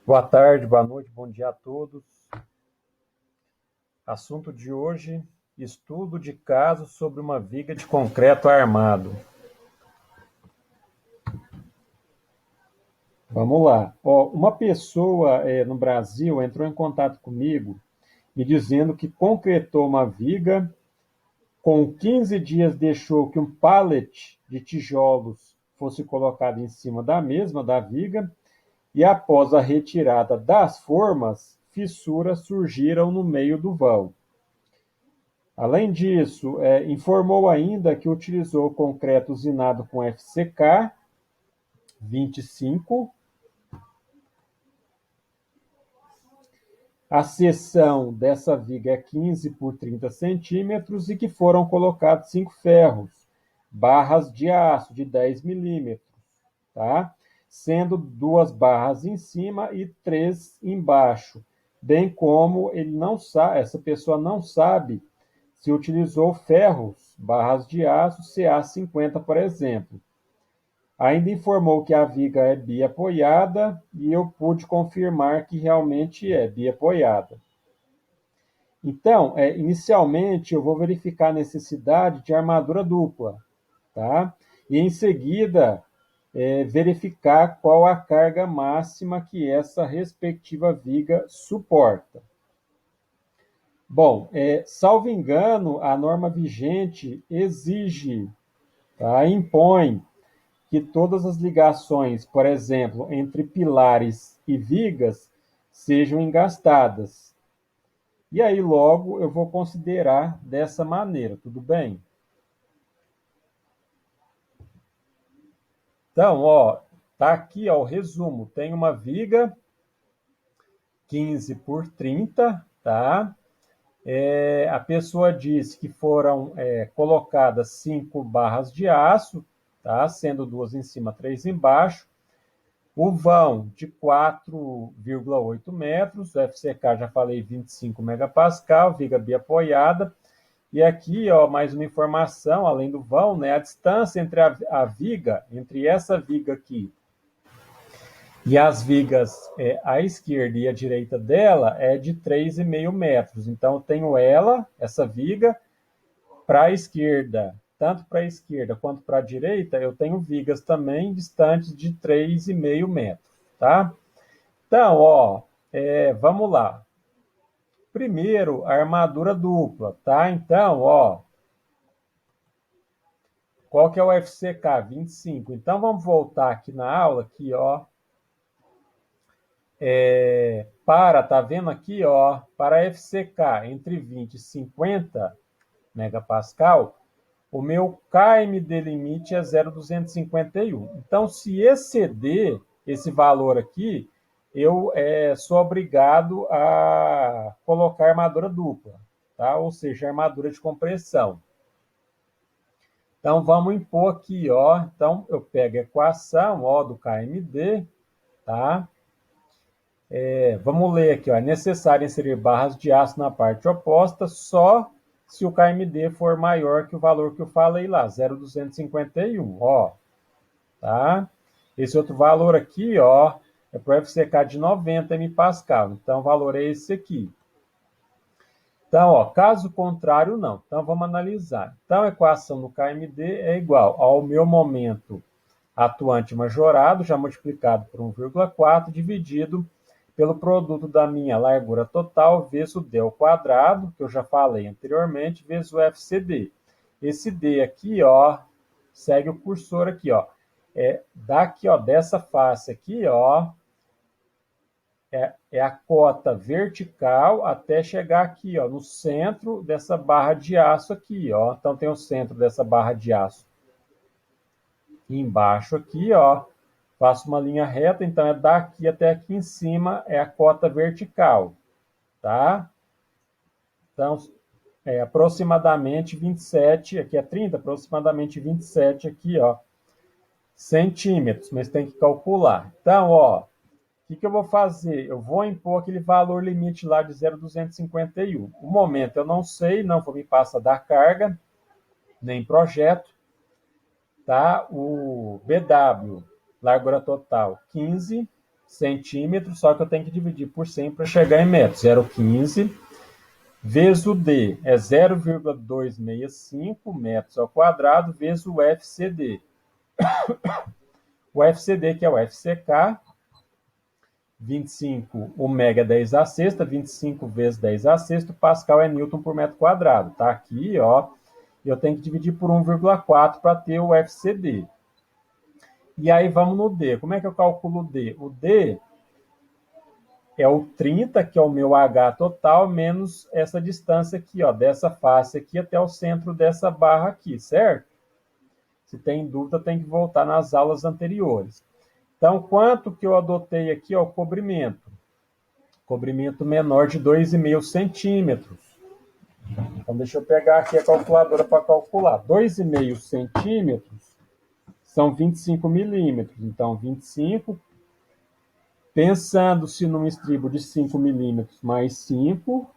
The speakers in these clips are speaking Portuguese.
Boa tarde, boa noite, bom dia a todos. Assunto de hoje: estudo de caso sobre uma viga de concreto armado. Vamos lá. Uma pessoa no Brasil entrou em contato comigo me dizendo que concretou uma viga, com 15 dias deixou que um pallet de tijolos fosse colocado em cima da mesma, da viga, e após a retirada das formas, fissuras surgiram no meio do vão. Além disso, informou ainda que utilizou concreto usinado com FCK 25. A seção dessa viga é 15 por 30 centímetros e que foram colocados 5 ferros, barras de aço de 10 milímetros, tá? Sendo 2 barras em cima e 3 embaixo, bem como essa pessoa não sabe se utilizou ferros, barras de aço CA50, por exemplo. Ainda informou que a viga é biapoiada e eu pude confirmar que realmente é biapoiada. Então, inicialmente eu vou verificar a necessidade de armadura dupla, tá? E em seguida verificar qual a carga máxima que essa respectiva viga suporta. Bom, salvo engano, a norma vigente exige, tá? Impõe que todas as ligações, por exemplo, entre pilares e vigas, sejam engastadas. E aí logo eu vou considerar dessa maneira, tudo bem? Então, tá aqui, o resumo. Tem uma viga 15 por 30, tá? A pessoa disse que foram colocadas 5 barras de aço, tá? Sendo 2 em cima, 3 embaixo. O vão de 4,8 metros, o FCK já falei 25 megapascal, viga biapoiada. E aqui, mais uma informação, além do vão, né? A distância entre a viga, entre essa viga aqui e as vigas à esquerda e à direita dela é de 3,5 metros. Então, eu tenho essa viga, para a esquerda, tanto para a esquerda quanto para a direita, eu tenho vigas também distantes de 3,5 metros, tá? Então, vamos lá. Primeiro, a armadura dupla, tá? Então, qual que é o FCK? 25. Então, vamos voltar aqui na aula, aqui, tá vendo aqui, para FCK entre 20 e 50 megapascal, o meu KMD limite é 0,251. Então, se exceder esse valor aqui, eu sou obrigado a colocar armadura dupla, tá? Ou seja, armadura de compressão. Então, vamos impor aqui, Então, eu pego a equação, do KMD, tá? Vamos ler aqui, É necessário inserir barras de aço na parte oposta só se o KMD for maior que o valor que eu falei lá, 0,251, tá? Esse outro valor aqui, é para o FCK de 90 MPa. Então, o valor é esse aqui. Então, caso contrário, não. Então, vamos analisar. Então, a equação do KMD é igual ao meu momento atuante majorado, já multiplicado por 1,4, dividido pelo produto da minha largura total vezes o D ao quadrado, que eu já falei anteriormente, vezes o FCD. Esse D aqui, segue o cursor aqui, daqui, dessa face aqui, é a cota vertical até chegar aqui, no centro dessa barra de aço aqui, Então, tem o centro dessa barra de aço e embaixo aqui, faço uma linha reta, então é daqui até aqui em cima, é a cota vertical, tá? Então, aproximadamente 27, aqui é 30, aproximadamente 27 aqui, centímetros, mas tem que calcular. Então, o que eu vou fazer? Eu vou impor aquele valor limite lá de 0,251. O momento eu não sei, não vou me passar da carga, nem projeto, tá? O BW, largura total 15, centímetros, só que eu tenho que dividir por 100 para chegar em metros. 0,15 vezes o D é 0,265 metros ao quadrado vezes o FCD. O FCD, que é o FCK, 25, o mega é 10 a sexta, 25 vezes 10 a sexta, Pascal é Newton por metro quadrado. Tá aqui, ó, eu tenho que dividir por 1,4 para ter o FCD. E aí vamos no D. Como é que eu calculo o D? O D é o 30, que é o meu H total, menos essa distância aqui, ó, dessa face aqui até o centro dessa barra aqui, certo? Se tem dúvida, tem que voltar nas aulas anteriores. Então, quanto que eu adotei aqui, ó, o cobrimento? Cobrimento menor de 2,5 centímetros. Então, deixa eu pegar aqui a calculadora para calcular. 2,5 centímetros são 25 milímetros. Então, 25, pensando-se num estribo de 5 milímetros mais 5.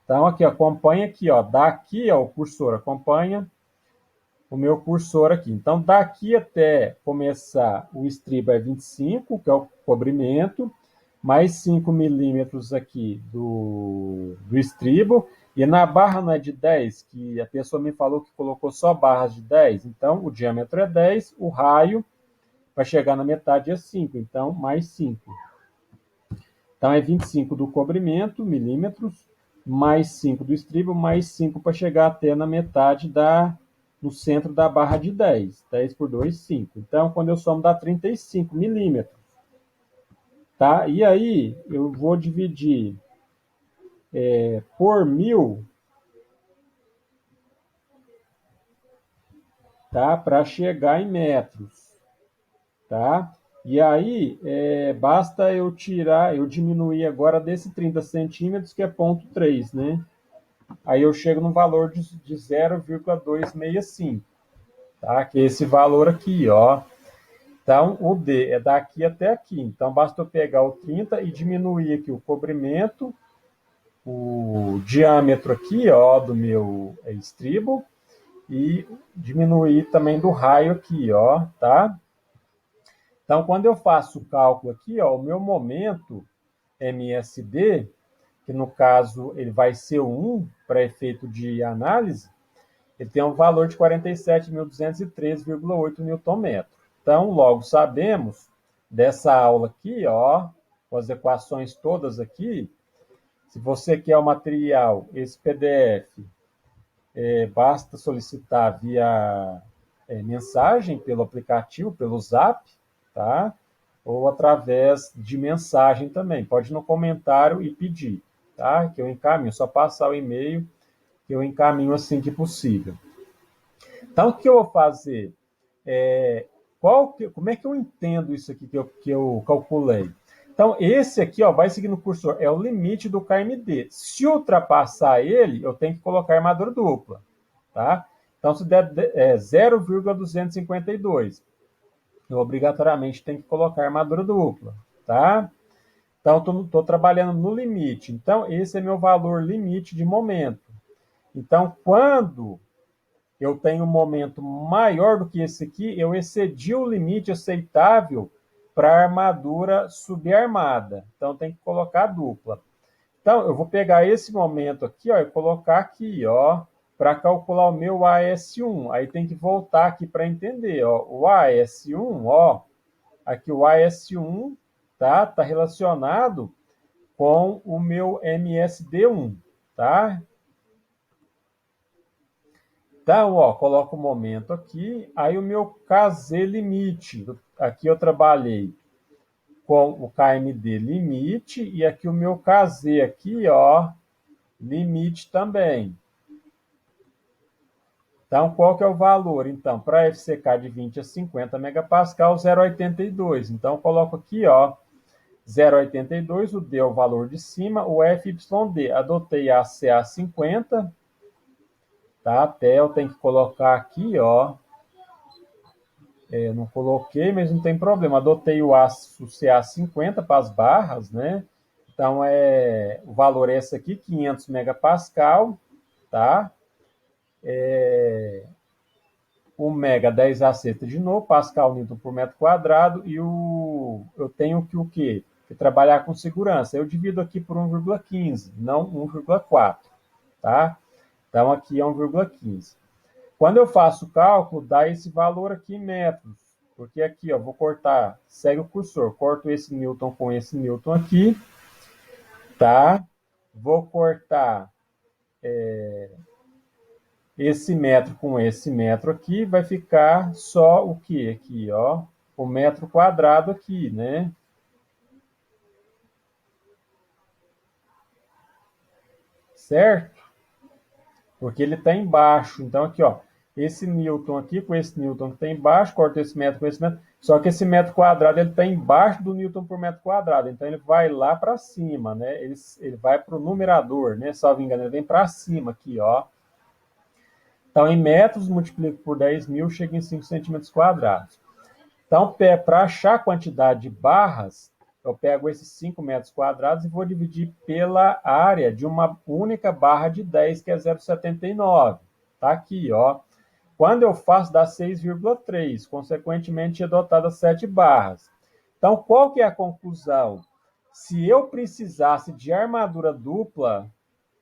Então, aqui, acompanha aqui, ó, daqui, ó, o cursor acompanha o meu cursor aqui. Então, daqui até começar o estribo é 25, que é o cobrimento, mais 5 milímetros aqui do estribo, e na barra não é de 10, que a pessoa me falou que colocou só barras de 10, então o diâmetro é 10, o raio para chegar na metade é 5, então mais 5. Então é 25 do cobrimento, milímetros, mais 5 do estribo, mais 5 para chegar até na metade no centro da barra de 10. 10 por 2, 5. Então, quando eu somo, dá 35 milímetros. Tá? E aí, eu vou dividir por 1.000, tá? Para chegar em metros. Tá? E aí, basta eu diminuir agora desse 30 centímetros, que é 0,3, né? Aí eu chego no valor de 0,265, tá? Que é esse valor aqui, ó. Então, o D é daqui até aqui. Então, basta eu pegar o 30 e diminuir aqui o cobrimento, o diâmetro aqui, ó, do meu estribo, e diminuir também do raio aqui, ó, tá? Então, quando eu faço o cálculo aqui, ó, o meu momento MSD, que no caso ele vai ser o 1 para efeito de análise, ele tem um valor de 47.213,8 Nm. Então, logo sabemos dessa aula aqui, ó, com as equações todas aqui, se você quer o material, esse PDF, basta solicitar via mensagem pelo aplicativo, pelo Zap, tá? Ou através de mensagem também. Pode ir no comentário e pedir, tá? Que eu encaminho, só passar o e-mail que eu encaminho assim que possível. Então, o que eu vou fazer? Como é que eu entendo isso aqui que eu calculei? Então, esse aqui, ó, vai seguir no cursor, é o limite do KMD. Se ultrapassar ele, eu tenho que colocar armadura dupla, tá? Então, se der 0,252, eu obrigatoriamente tenho que colocar armadura dupla, tá? Então, estou trabalhando no limite. Então, esse é meu valor limite de momento. Então, quando eu tenho um momento maior do que esse aqui, eu excedi o limite aceitável para a armadura subarmada. Então, tem que colocar dupla. Então, eu vou pegar esse momento aqui, ó, e colocar aqui, ó, para calcular o meu AS1. Aí tem que voltar aqui para entender, ó, o AS1, ó, aqui o AS1, tá relacionado com o meu MSD1, tá? Então, ó, coloco o momento aqui, aí o meu KZ limite, aqui eu trabalhei com o KMD limite, e aqui o meu KZ aqui, ó, limite também. Então, qual que é o valor? Então, para FCK de 20 a 50 megapascal, 0,82. Então, eu coloco aqui, ó, 0,82, o D é o valor de cima, o FYD, adotei a CA50, tá? Até eu tenho que colocar aqui, ó, não coloquei, mas não tem problema. Adotei o aço CA50 para as barras, né? Então, o valor é esse aqui, 500 megapascal, tá? o mega 10 a sexta de novo, Pascal Newton por metro quadrado, e eu tenho que o quê? Que trabalhar com segurança. Eu divido aqui por 1,15, não 1,4, tá? Então, aqui é 1,15. Quando eu faço o cálculo, dá esse valor aqui em metros, porque aqui, ó, vou cortar, segue o cursor, corto esse Newton com esse Newton aqui, tá? Vou cortar esse metro com esse metro aqui, vai ficar só o que aqui, ó? O metro quadrado aqui, né? Certo? Porque ele está embaixo. Então, aqui, ó, esse Newton aqui com esse Newton que está embaixo, corta esse metro com esse metro, só que esse metro quadrado ele está embaixo do Newton por metro quadrado, então ele vai lá para cima, né? Ele vai para o numerador, né? Salvo engano, ele vem para cima aqui, ó. Então, em metros, multiplico por 10.000, chega em 5 centímetros quadrados. Então, para achar a quantidade de barras, eu pego esses 5 metros quadrados e vou dividir pela área de uma única barra de 10, que é 0,79. Está aqui, ó. Quando eu faço, dá 6,3. Consequentemente, é dotada 7 barras. Então, qual que é a conclusão? Se eu precisasse de armadura dupla,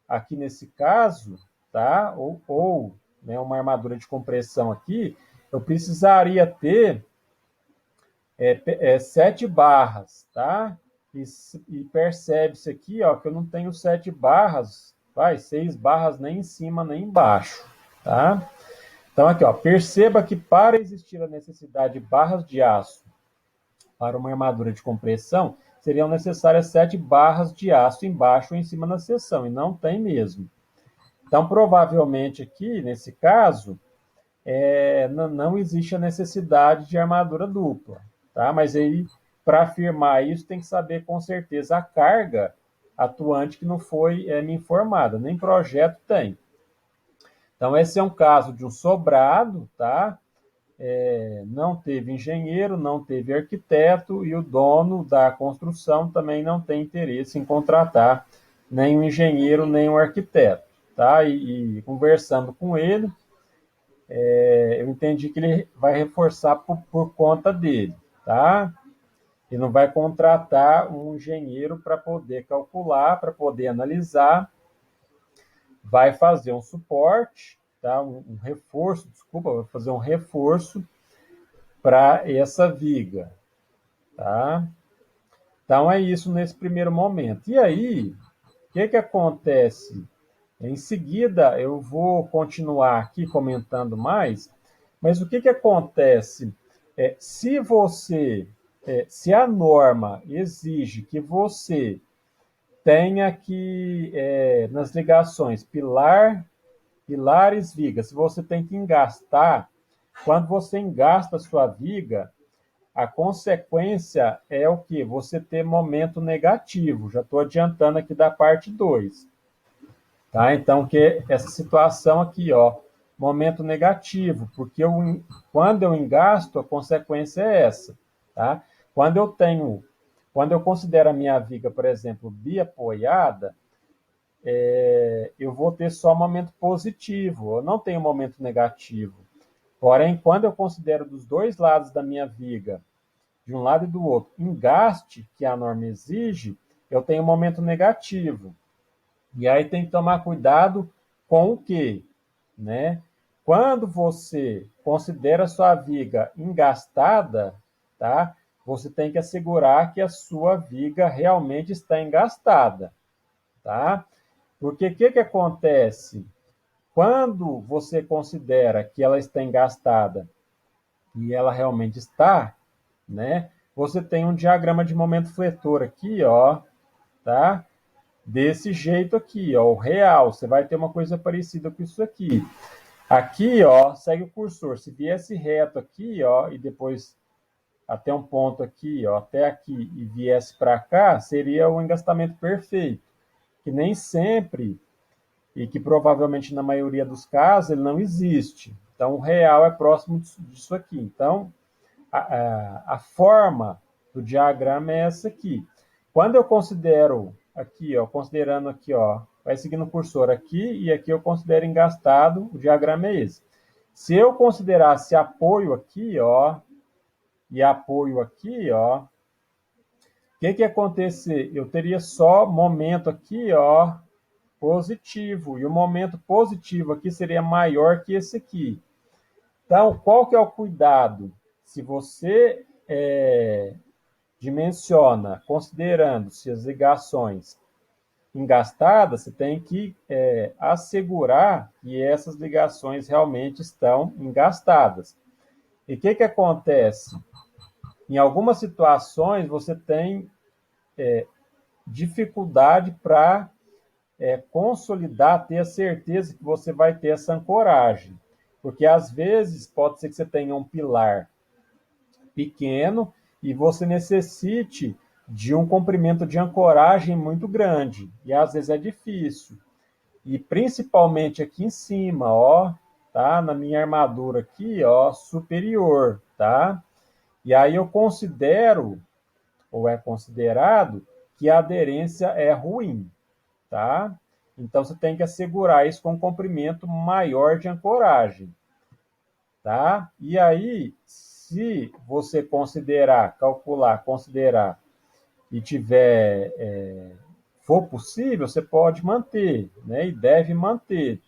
aqui nesse caso, tá? Ou né, uma armadura de compressão aqui, eu precisaria ter 7 barras, tá? E percebe-se aqui, ó, que eu não tenho 7 barras, 6 barras nem em cima nem embaixo, tá? Então aqui, ó, perceba que para existir a necessidade de barras de aço para uma armadura de compressão, seriam necessárias 7 barras de aço embaixo ou em cima na seção, e não tem mesmo. Então, provavelmente aqui, nesse caso, não existe a necessidade de armadura dupla, tá? Mas aí, para afirmar isso, tem que saber com certeza a carga atuante que não foi me informada, nem projeto tem. Então, esse é um caso de um sobrado, tá? Não teve engenheiro, não teve arquiteto e o dono da construção também não tem interesse em contratar nem um engenheiro, nem um arquiteto, tá? E conversando com ele, eu entendi que ele vai reforçar por conta dele, tá? Ele não vai contratar um engenheiro para poder calcular, para poder analisar, vai fazer um suporte, tá? Um reforço, desculpa, vai fazer um reforço para essa viga, tá? Então é isso nesse primeiro momento. E aí, o que acontece? Em seguida, eu vou continuar aqui comentando mais, mas o que acontece? Se a norma exige que você tenha que, nas ligações, pilares, vigas, se você tem que engastar, quando você engasta a sua viga, a consequência é o que? Você ter momento negativo. Já estou adiantando aqui da parte 2. Tá? Então, que essa situação aqui, ó, momento negativo, porque quando eu engasto, a consequência é essa. Tá? Quando eu considero a minha viga, por exemplo, biapoiada, eu vou ter só momento positivo, eu não tenho momento negativo. Porém, quando eu considero dos dois lados da minha viga, de um lado e do outro, engaste, que a norma exige, eu tenho momento negativo. E aí tem que tomar cuidado com o quê? Né? Quando você considera a sua viga engastada, tá? Você tem que assegurar que a sua viga realmente está engastada, tá? Porque o que acontece? Quando você considera que ela está engastada e ela realmente está, né? Você tem um diagrama de momento fletor aqui, ó, tá? Desse jeito aqui, ó, o real. Você vai ter uma coisa parecida com isso aqui. Aqui, ó, segue o cursor. Se viesse reto aqui, ó, e depois até um ponto aqui, ó, até aqui e viesse para cá, seria o engastamento perfeito, que nem sempre e que provavelmente na maioria dos casos ele não existe. Então, o real é próximo disso aqui. Então, a forma do diagrama é essa aqui. Quando eu considero aqui, ó, considerando aqui, ó, vai seguindo o cursor aqui e aqui eu considero engastado, o diagrama é esse. Se eu considerasse apoio aqui, ó, e apoio aqui, ó, o que que ia acontecer? Eu teria só momento aqui, ó, positivo, e o momento positivo aqui seria maior que esse aqui. Então, qual que é o cuidado? Se você dimensiona, considerando-se as ligações engastadas, você tem que assegurar que essas ligações realmente estão engastadas. E o que que acontece? Em algumas situações, você tem dificuldade para consolidar, ter a certeza que você vai ter essa ancoragem. Porque às vezes pode ser que você tenha um pilar pequeno e você necessite de um comprimento de ancoragem muito grande. E às vezes é difícil. E principalmente aqui em cima, ó, tá? Na minha armadura aqui, ó, superior, tá? E aí eu considero, ou é considerado, que a aderência é ruim, tá? Então você tem que assegurar isso com um comprimento maior de ancoragem, tá? E aí, se você considerar, calcular, considerar e tiver, for possível, você pode manter, né? E deve manter.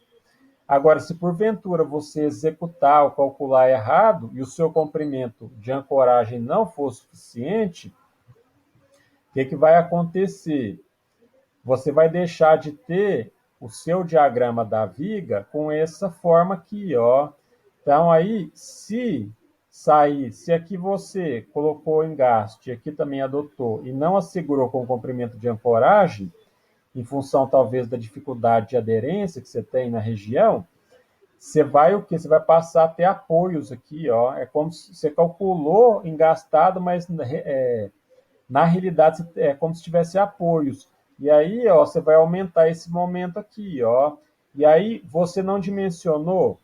Agora, se porventura você executar ou calcular errado e o seu comprimento de ancoragem não for suficiente, o que que vai acontecer? Você vai deixar de ter o seu diagrama da viga com essa forma aqui, ó. Então, aí, se sair, se aqui você colocou engaste, aqui também adotou, e não assegurou com o comprimento de ancoragem, em função talvez da dificuldade de aderência que você tem na região, você vai o quê? Você vai passar a ter apoios aqui, ó. É como se você calculou engastado, mas na realidade é como se tivesse apoios. E aí, ó, você vai aumentar esse momento aqui, ó. E aí você não dimensionou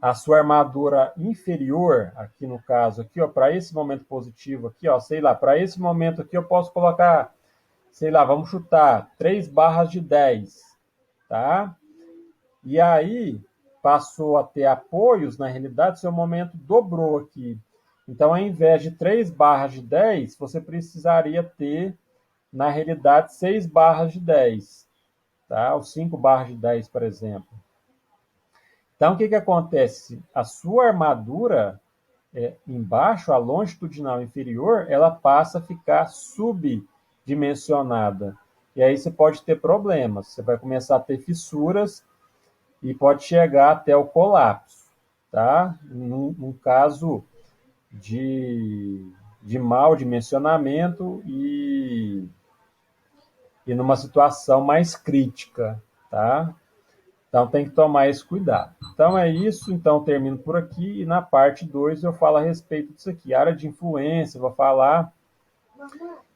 a sua armadura inferior, aqui no caso aqui, ó, para esse momento positivo aqui, ó, sei lá, para esse momento aqui eu posso colocar, sei lá, vamos chutar 3 barras de 10, tá? E aí passou a ter apoios, na realidade, seu momento dobrou aqui. Então, ao invés de 3 barras de 10, você precisaria ter, na realidade, 6 barras de 10, tá? Ou 5 barras de 10, por exemplo. Então, o que que acontece? A sua armadura embaixo, a longitudinal inferior, ela passa a ficar subdimensionada. E aí você pode ter problemas. Você vai começar a ter fissuras e pode chegar até o colapso, tá? Num caso de mau dimensionamento e numa situação mais crítica, tá? Então tem que tomar esse cuidado. Então é isso, então eu termino por aqui e na parte 2 eu falo a respeito disso aqui, área de influência, vou falar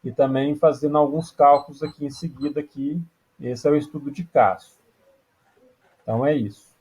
e também fazendo alguns cálculos aqui em seguida aqui. Esse é o estudo de caso. Então é isso.